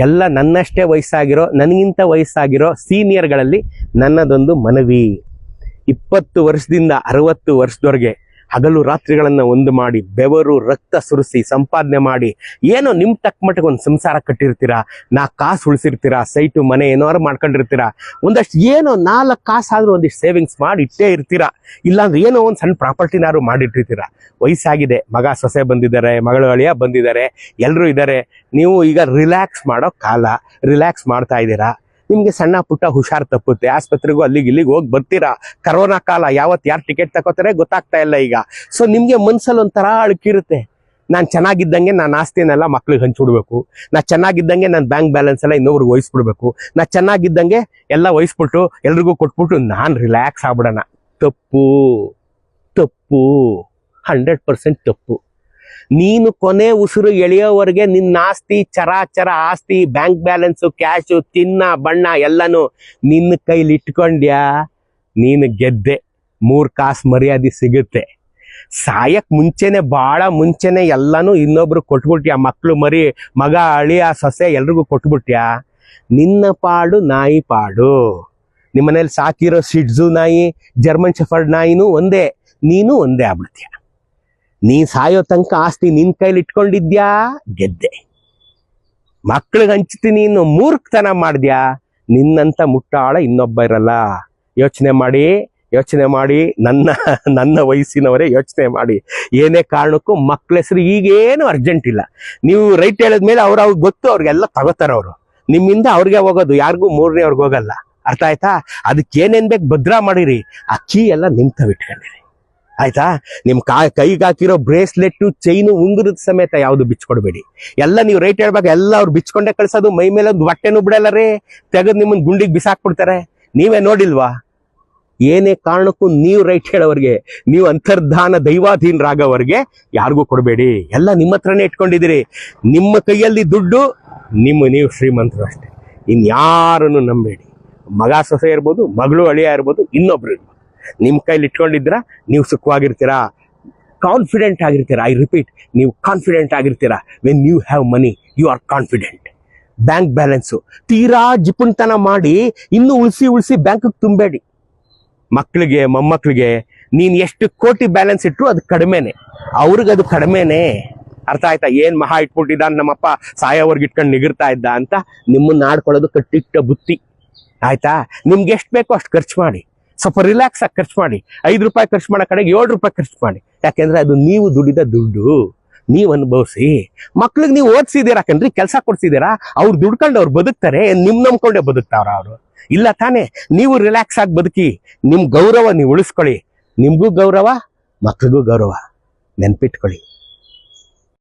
ಎಲ್ಲ ನನ್ನಷ್ಟೇ ವಯಸ್ಸಾಗಿರೋ, ನನಗಿಂತ ವಯಸ್ಸಾಗಿರೋ ಸೀನಿಯರ್ಗಳಲ್ಲಿ ನನ್ನದೊಂದು ಮನವಿ. 20 ವರ್ಷದಿಂದ 60 ವರ್ಷದವರೆಗೆ ಹಗಲು ರಾತ್ರಿಗಳನ್ನು ಒಂದು ಮಾಡಿ ಬೆವರು ರಕ್ತ ಸುರಿಸಿ ಸಂಪಾದನೆ ಮಾಡಿ ಏನೋ ನಿಮ್ಮ ತಕ್ಕ ಮಟ್ಟಿಗೆ ಒಂದು ಸಂಸಾರ ಕಟ್ಟಿರ್ತೀರಾ, 4 ಕಾಸು ಉಳಿಸಿರ್ತೀರಾ, ಸೈಟು ಮನೆ ಏನಾದ್ರು ಮಾಡ್ಕೊಂಡಿರ್ತೀರಾ, ಒಂದಷ್ಟು ಏನೋ 4 ಕಾಸಾದ್ರೂ ಒಂದಿಷ್ಟು ಸೇವಿಂಗ್ಸ್ ಮಾಡಿ ಇಟ್ಟೇ ಇರ್ತೀರಾ. ಇಲ್ಲಾಂದ್ರೆ ಏನೋ ಒಂದು ಸಣ್ಣ ಪ್ರಾಪರ್ಟಿನಾದ್ರು ಮಾಡಿಟ್ಟಿರ್ತೀರಾ. ವಯಸ್ಸಾಗಿದೆ, ಮಗ ಸೊಸೆ ಬಂದಿದ್ದಾರೆ, ಮಗಳು ಅಳಿಯ ಬಂದಿದ್ದಾರೆ, ಎಲ್ಲರೂ ಇದ್ದಾರೆ. ನೀವು ಈಗ ರಿಲ್ಯಾಕ್ಸ್ ಮಾಡೋ ಕಾಲ, ರಿಲ್ಯಾಕ್ಸ್ ಮಾಡ್ತಾ ಇದ್ದೀರಾ. ನಿಮಗೆ ಸಣ್ಣ ಪುಟ್ಟ ಹುಷಾರು ತಪ್ಪುತ್ತೆ, ಆಸ್ಪತ್ರೆಗೂ ಇಲ್ಲಿಗೆ ಹೋಗಿ ಬರ್ತೀರಾ. ಕರೋನಾ ಕಾಲ, ಯಾವತ್ತು ಯಾರು ಟಿಕೆಟ್ ತಗೋತಾರೆ ಗೊತ್ತಾಗ್ತಾ ಇಲ್ಲ ಈಗ. ಸೊ ನಿಮಗೆ ಮನ್ಸಲ್ಲಿ ಒಂಥರ ಅಳುಕಿರುತ್ತೆ. ನಾನು ಚೆನ್ನಾಗಿದ್ದಂಗೆ ನಾನು ಆಸ್ತಿನೆಲ್ಲ ಮಕ್ಳಿಗೆ ಹಂಚ್ಬಿಡ್ಬೇಕು, ನಾ ಚೆನ್ನಾಗಿದ್ದಂಗೆ ನಾನು ಬ್ಯಾಂಕ್ ಬ್ಯಾಲೆನ್ಸ್ ಎಲ್ಲ ಇನ್ನೊಬ್ರಿಗೆ ವಹಿಸ್ಬಿಡ್ಬೇಕು, ನಾ ಚೆನ್ನಾಗಿದ್ದಂಗೆ ಎಲ್ಲ ವಹಿಸ್ಬಿಟ್ಟು ಎಲ್ರಿಗೂ ಕೊಟ್ಬಿಟ್ಟು ನಾನು ರಿಲ್ಯಾಕ್ಸ್ ಆಗ್ಬಿಡೋಣ. ತಪ್ಪು ತಪ್ಪು, 100% ತಪ್ಪು. ನೀನು ಕೊನೆ ಉಸಿರು ಎಳೆಯೋವರೆಗೆ ನಿನ್ನ ಆಸ್ತಿ, ಚರಾಚರ ಆಸ್ತಿ, ಬ್ಯಾಂಕ್ ಬ್ಯಾಲೆನ್ಸು, ಕ್ಯಾಶು, ಚಿನ್ನ, ಬಣ್ಣ ಎಲ್ಲನೂ ನಿನ್ನ ಕೈಲಿ ಇಟ್ಕೊಂಡ್ಯಾ, ನೀನು ಗೆದ್ದೆ. 3 ಕಾಸು ಮರ್ಯಾದೆ ಸಿಗುತ್ತೆ. ಸಾಯಕ್ ಮುಂಚೆನೆ, ಭಾಳ ಮುಂಚೆನೆ ಎಲ್ಲನೂ ಇನ್ನೊಬ್ರು ಕೊಟ್ಬಿಟ್ಯಾ. ಮಕ್ಕಳು, ಮರಿ, ಮಗ, ಅಳಿಯ, ಸೊಸೆ ಎಲ್ರಿಗೂ ಕೊಟ್ಬಿಟ್ಯಾ. ನಿನ್ನ ಪಾಡು ನಾಯಿ ಪಾಡು. ನಿಮ್ಮನೇಲಿ ಸಾಕಿರೋ ಶಿಡ್ಜು ನಾಯಿ, ಜರ್ಮನ್ ಶೆಫರ್ಡ್ ನಾಯಿನೂ ಒಂದೇ, ನೀನು ಒಂದೇ ಆಗ್ಬಿಡ್ತೀಯ. ನೀ ಸಾಯೋ ತನಕ ಆಸ್ತಿ ನಿನ್ ಕೈಲಿ ಇಟ್ಕೊಂಡಿದ್ಯಾ, ಗೆದ್ದೆ. ಮಕ್ಳಿಗೆ ಹಂಚ್ತೀನಿ ನೀನು ಮೂರ್ಖತನ ಮಾಡಿದ್ಯಾ, ನಿನ್ನಂತ ಮುಟ್ಟಾಳ ಇನ್ನೊಬ್ಬ ಇರಲ್ಲ. ಯೋಚನೆ ಮಾಡಿ ನನ್ನ ವಯಸ್ಸಿನವರೇ ಯೋಚನೆ ಮಾಡಿ. ಏನೇ ಕಾರಣಕ್ಕೂ ಮಕ್ಳ ಹೆಸರು ಈಗೇನು ಅರ್ಜೆಂಟ್ ಇಲ್ಲ. ನೀವು ರೈಟ್ ಹೇಳಿದ್ಮೇಲೆ ಅವ್ರಿಗೆ ಗೊತ್ತು, ಅವ್ರಿಗೆಲ್ಲ ತಗೋತಾರ. ಅವರು ನಿಮ್ಮಿಂದ ಅವ್ರಿಗೆ ಹೋಗೋದು, ಯಾರಿಗೂ 3ನೇ ಅವ್ರಿಗೆ ಹೋಗಲ್ಲ. ಅರ್ಥ ಆಯ್ತಾ? ಅದಕ್ಕೆ ಏನೇನ್ ಬೇಕು ಭದ್ರಾ ಮಾಡಿರಿ. ಆ ಕೀ ಎಲ್ಲ ನಿಂತವಿಟ್ಕೊಂಡಿರಿ. ಆಯ್ತಾ? ನಿಮ್ ಕೈಗೆ ಹಾಕಿರೋ ಬ್ರೇಸ್ಲೆಟ್, ಚೈನು, ಉಂಗುರದ ಸಮೇತ ಯಾವ್ದು ಬಿಚ್ಕೊಡ್ಬೇಡಿ. ಎಲ್ಲ ನೀವು ರೈಟ್ ಹೇಳ್ಬೇಕು, ಎಲ್ಲ ಅವ್ರು ಬಿಚ್ಕೊಂಡೇ ಕಳ್ಸೋದು. ಮೈ ಮೇಲೆ ಒಂದು ಬಟ್ಟೆನೂ ಬಿಡಲ್ಲ ರೀ, ತೆಗೆದು ನಿಮ್ಮನ್ನ ಗುಂಡಿಗೆ ಬಿಸಾಕ್ಬಿಡ್ತಾರೆ. ನೀವೇ ನೋಡಿಲ್ವಾ? ಏನೇ ಕಾರಣಕ್ಕೂ ನೀವು ರೈಟ್ ಹೇಳೋವರೆಗೆ, ನೀವು ಅಂತರ್ಧಾನ ದೈವಾಧೀನರಾಗೋವರೆಗೆ ಯಾರಿಗೂ ಕೊಡಬೇಡಿ. ಎಲ್ಲ ನಿಮ್ಮ ಹತ್ರನೇ ಇಟ್ಕೊಂಡಿದ್ದೀರಿ. ನಿಮ್ಮ ಕೈಯಲ್ಲಿ ದುಡ್ಡು, ನೀವು ಶ್ರೀಮಂತರು ಅಷ್ಟೇ. ಇನ್ಯಾರನ್ನು ನಂಬೇಡಿ. ಮಗ ಸೊಸೆ ಇರ್ಬೋದು, ಮಗಳು ಅಳಿಯ ಇರ್ಬೋದು, ಇನ್ನೊಬ್ರು ಇರ್ಬೋದು. ನಿಮ್ಮ ಕೈಲಿ ಇಟ್ಕೊಂಡಿದ್ದೀರಾ, ನೀವು ಸುಖವಾಗಿರ್ತೀರಾ, ಕಾನ್ಫಿಡೆಂಟ್ ಆಗಿರ್ತೀರಾ. ಐ ರಿಪೀಟ್, ನೀವು ಕಾನ್ಫಿಡೆಂಟ್ ಆಗಿರ್ತೀರಾ. When you have money, you are confident. Bank balance ತೀರಾ ಜಿಪುಣ್ತನ ಮಾಡಿ ಇನ್ನೂ ಉಳಿಸಿ ಬ್ಯಾಂಕಿಗೆ ತುಂಬಬೇಡಿ. ಮಕ್ಕಳಿಗೆ, ಮೊಮ್ಮಕ್ಕಳಿಗೆ ನೀನು ಎಷ್ಟು ಕೋಟಿ ಬ್ಯಾಲೆನ್ಸ್ ಇಟ್ಟರು ಅದು ಕಡಿಮೆನೆ, ಅವ್ರಿಗೆ ಅದು ಕಡಿಮೆನೆ. ಅರ್ಥ ಆಯ್ತಾ? ಏನ್ ಮಹಾ ಇಟ್ಬಿಟ್ಟಿದ್ದ ನಮ್ಮಪ್ಪ, ಸಾಯೋವರ್ಗೆ ಇಟ್ಕೊಂಡು ನಿಗಿರ್ತಾ ಇದ್ದ ಅಂತ ನಿಮ್ಮನ್ನ ಆಡ್ಕೊಳ್ಳೋದು ಕಟ್ಟಿಟ್ಟ ಬುತ್ತಿ. ಆಯ್ತಾ? ನಿಮ್ಗೆ ಎಷ್ಟು ಬೇಕೋ ಅಷ್ಟು ಖರ್ಚು ಮಾಡಿ, ಸ್ವಲ್ಪ ರಿಲ್ಯಾಕ್ಸ್ ಆಗಿ ಖರ್ಚು ಮಾಡಿ. 5 ರೂಪಾಯಿ ಖರ್ಚು ಮಾಡೋ ಕಡೆಗೆ 7 ರೂಪಾಯಿ ಖರ್ಚು ಮಾಡಿ. ಯಾಕೆಂದ್ರೆ ಅದು ನೀವು ದುಡಿದ ದುಡ್ಡು, ನೀವು ಅನುಭವಿಸಿ. ಮಕ್ಳಿಗೆ ನೀವು ಓದಿಸಿದ್ದೀರಾ ಕಣ್ರಿ, ಕೆಲಸ ಕೊಡ್ಸಿದ್ದೀರಾ, ಅವ್ರು ದುಡ್ಕೊಂಡು ಅವ್ರು ಬದುಕ್ತಾರೆ. ನಿಮ್ ನಂಬ್ಕೊಂಡೆ ಬದುಕ್ತಾವ್ರ ಅವರು? ಇಲ್ಲ ತಾನೇ? ನೀವು ರಿಲ್ಯಾಕ್ಸ್ ಆಗಿ ಬದುಕಿ, ನಿಮ್ ಗೌರವ ನೀವು ಉಳಿಸ್ಕೊಳ್ಳಿ. ನಿಮ್ಗೂ ಗೌರವ, ಮಕ್ಳಿಗೂ ಗೌರವ. ನೆನ್ಪಿಟ್ಕೊಳ್ಳಿ.